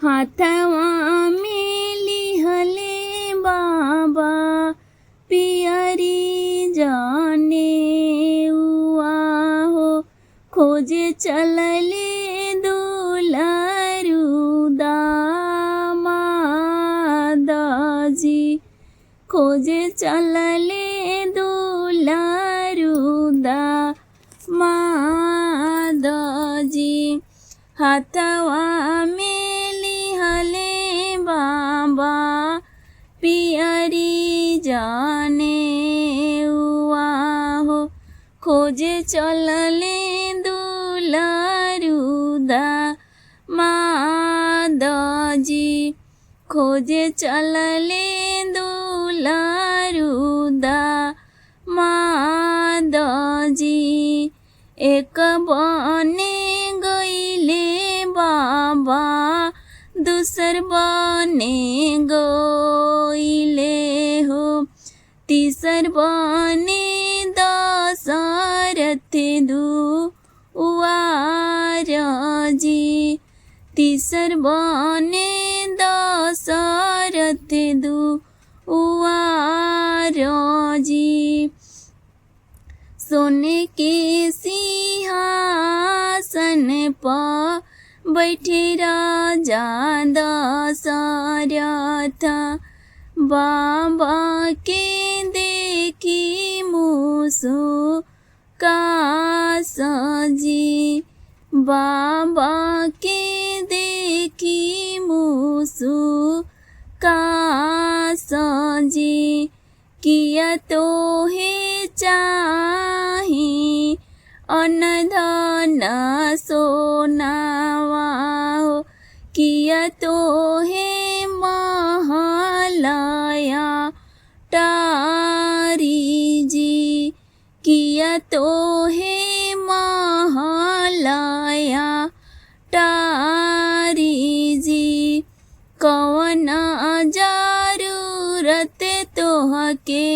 हाथवा में लिहले बाबा पियरी जाने उआ हो, खोजे चलले दुलारू दामादाजी, खोजे चलले दुलारू दामादाजी। हाथवा में लिहले बाबा पियरी जाने उआ हो, खोजे चलले दुलारू दामादाजी, खोजे चलले दुलारू दामादाजी। एक बने गईले बाबा, दूसर बने गईले हो, तीसर बने दशरथ दुआरजी, तीसर बने दशरथ दुआरजी। सोने के सिंहासन पर बैठे राजा दशरथ, बाबा के देखी मुस्कासजी, बाबा के देखी मुस्कासजी। किया तो है चाही अनधन सोनावा हो, किया तो है महालया टारी जी, किया तो है महालया टारी जी। कौन जरूरत तोहके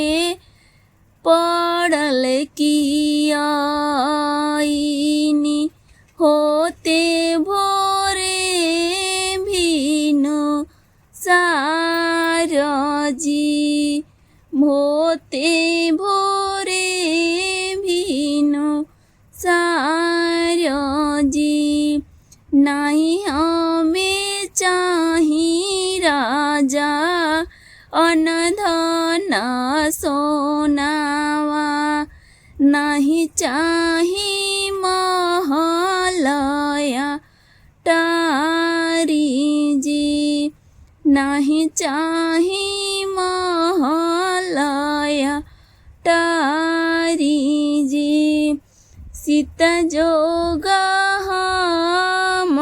पड़ल कियाइनी, होते भोरे भीनु सारजी, होते भोरे भीनु सारजी। नहीं हमें चाही राजा अनधन सोनावा, नहीं चाही महालया टारी जी, नहीं चाही महालया टारी जी। सीता जोगा हम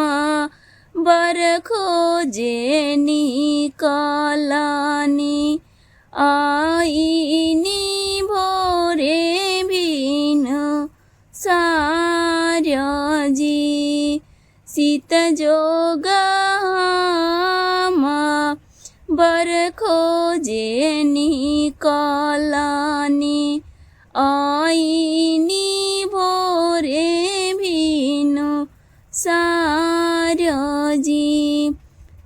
बर खोजे निकलनी, आईनी भोरे भीनु सारजी, सीता जोगा हम बर खोजे निकलनी, आईनी भोरे भीनु सारजी।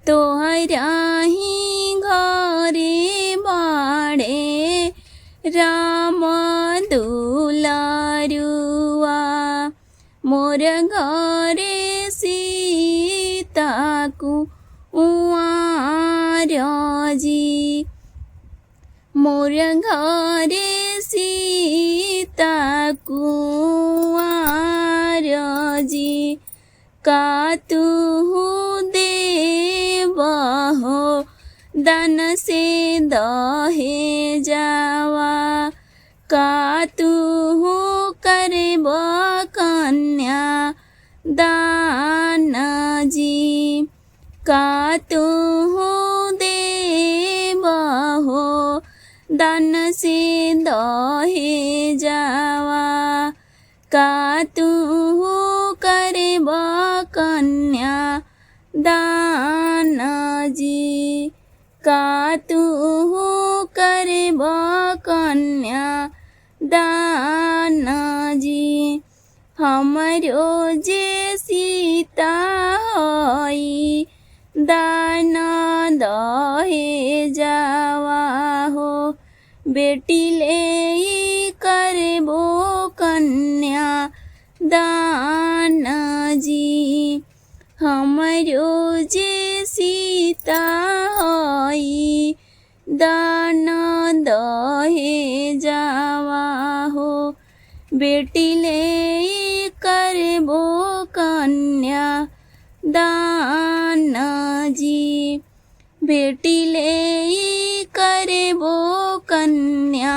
तोहरा ही घरे बाड़े राम दुलारुआ, मोर घरे सीता कुआरजी, मोर घरे सीता कुआरजी। का तू देबहो दान से दहे जावा, का तू करब कन्या दान जी, का तू देबहो दान से दहे जावा, का तू करब कन्या दान जी, का तू करब कन्या दान जी। हमरो जे सीता हई दा बेटी ले करबो कन्या दान जी। हमरो जे सीता होई दान दहे जावा हो। बेटी ले करबो कन्या दान जी। बेटी ले करबो कन्या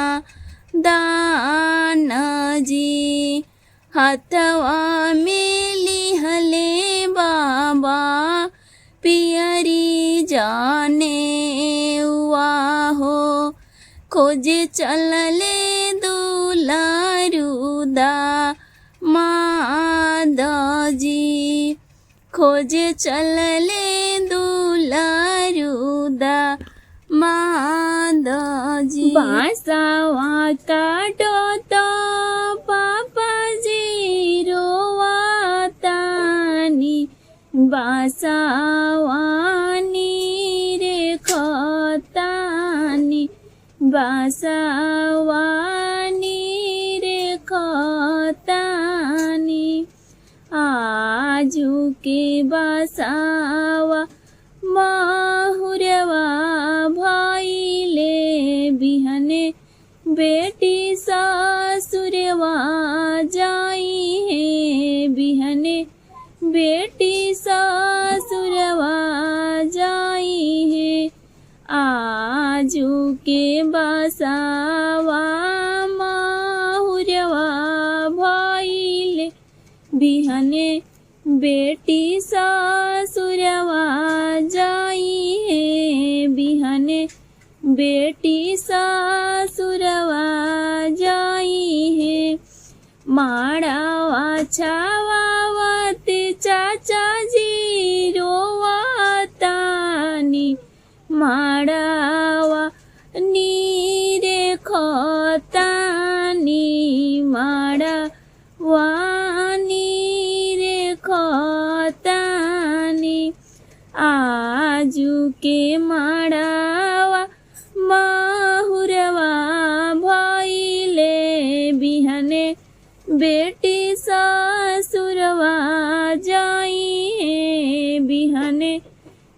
दान जी। हाथवा में लिहले बाबा पियरी जाने हुआ हो। खोजे चलले दुलारुदा मादा जी। खोजे चलले दुलारुदा मादा जी। बासावा काटो तो पापा जी रोवातानी। बासावानी रे खतानी। बासावानी रे खतानी। आजू के बासावा माहुरवा भाईले बिहने। बेटी सासुरवा जाई है बिहने। बेटी सासुरवा जाई है। आजू के बासावा माहुरवा भाईले बिहने। बेटी सासुरवा जाई है बिहने। बेटी सासुरवा जाई है। माड़ावा छावावते चाचा जी रोवातानी। माड़ावा नीरे खतानी। माड़ावा नीरे खतानी। आजू के माड़ावा माहुरवा भाईले बिहने। बेटी सासुरवा जाई है बिहने।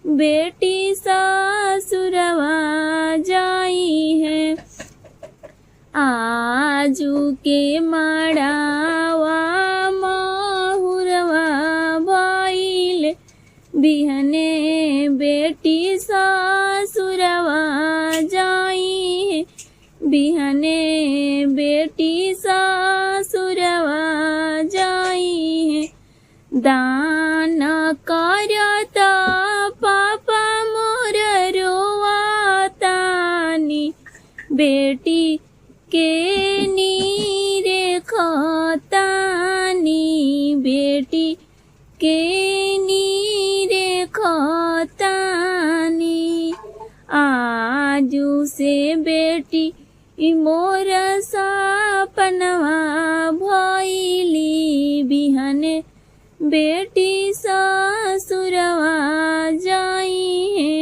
बेटी सासुरवा जाई है। आजू के माड़ावा माहुरवा भाईले बिहने। बेटी सासुरवा जाई है बिहने। बेटी सासुरवा जाई है। दान करता पापा मोर रोवातानी। बेटी के नीरे खतानी। बेटी के नीरे खतानी। आजू से बेटी मोर सपनवा भइली बिहने। बेटी सासुरवा जाई है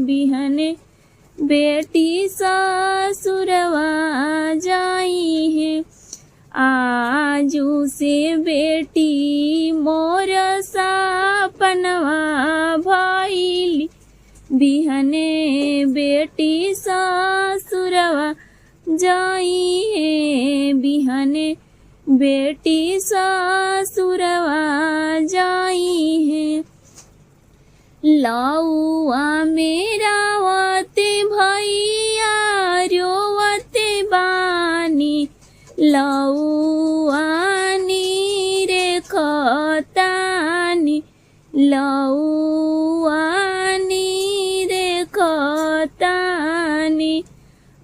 बिहने। बेटी सासुरवा जाई है। आजू से बेटी मोर सपनवा भइली बिहने। बेटी सासुरवा जाई है बिहने। बेटी सासुरवा जाई है। लाउआ मेरा वते भैया रोवते बानी। लाउआ नीरे खतानी। लाउआ नीरे खतानी।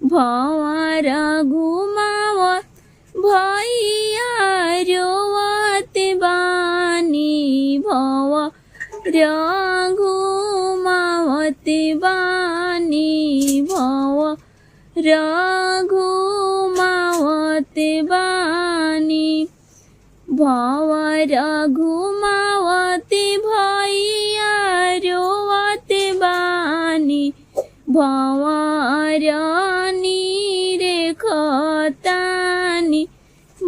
भंवर घुमावत भैया रोवते बानी। भंवर घुमावते बानी। भंवर घुमावते बानी। भंवर घुमावते भैया रोवते बानी। भंवर नीरे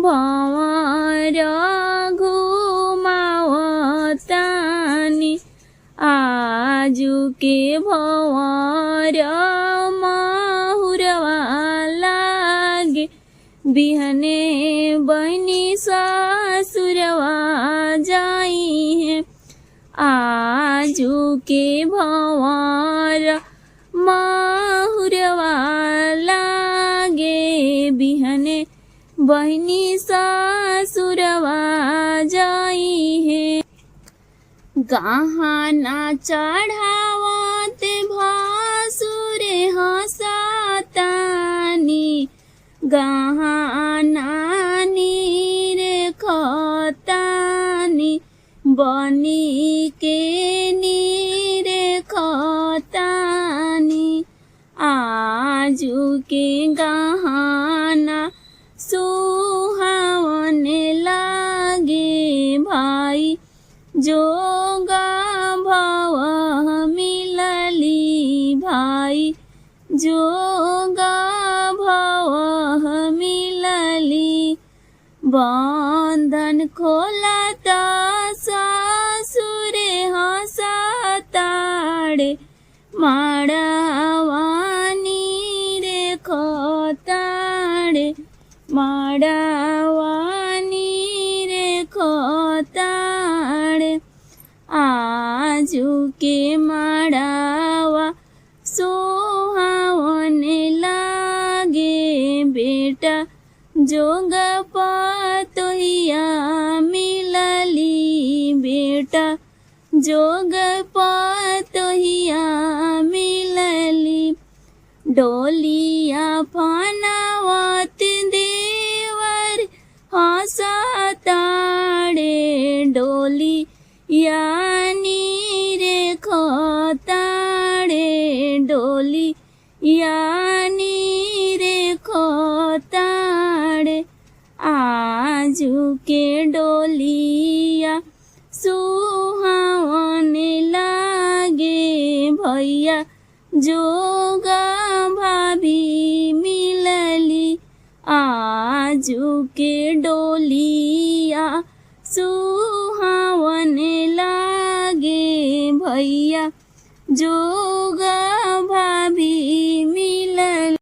भँवर घुमावतानी आजु के भँवर माहुरवा लागे बिहने बहिनी ससुरवा जाई है आजु के भँवर माहुरवा लागे बिहने बहिनी ससुरवा जाई है गहना चढ़ावत भासुरे हंसतानी गहना नीरे खतानी बनी के नीरे खतानी आजु के गहना सुहावने लागे भाई जोगा भाव मिलली भाई जोगा भाव मिलली बंधन खोलता ससुरे हंसताड़े माड़ावानी रे खताड़े माड़ावानी रे खताड़े आजु के माड़ावा सोहावने लागे बेटा जोग पतोहिया मिलली बेटा जोग पतोहिया मिलली डोलिया फनावत देवर हंसताड़े डोली यानी रे खताड़े डोली यानी रे खताड़े आजु के डोलिया सुहावने लागे भैया जोगा भाभी मिलली आजु के डोलिया सुहावने लागे भैया जो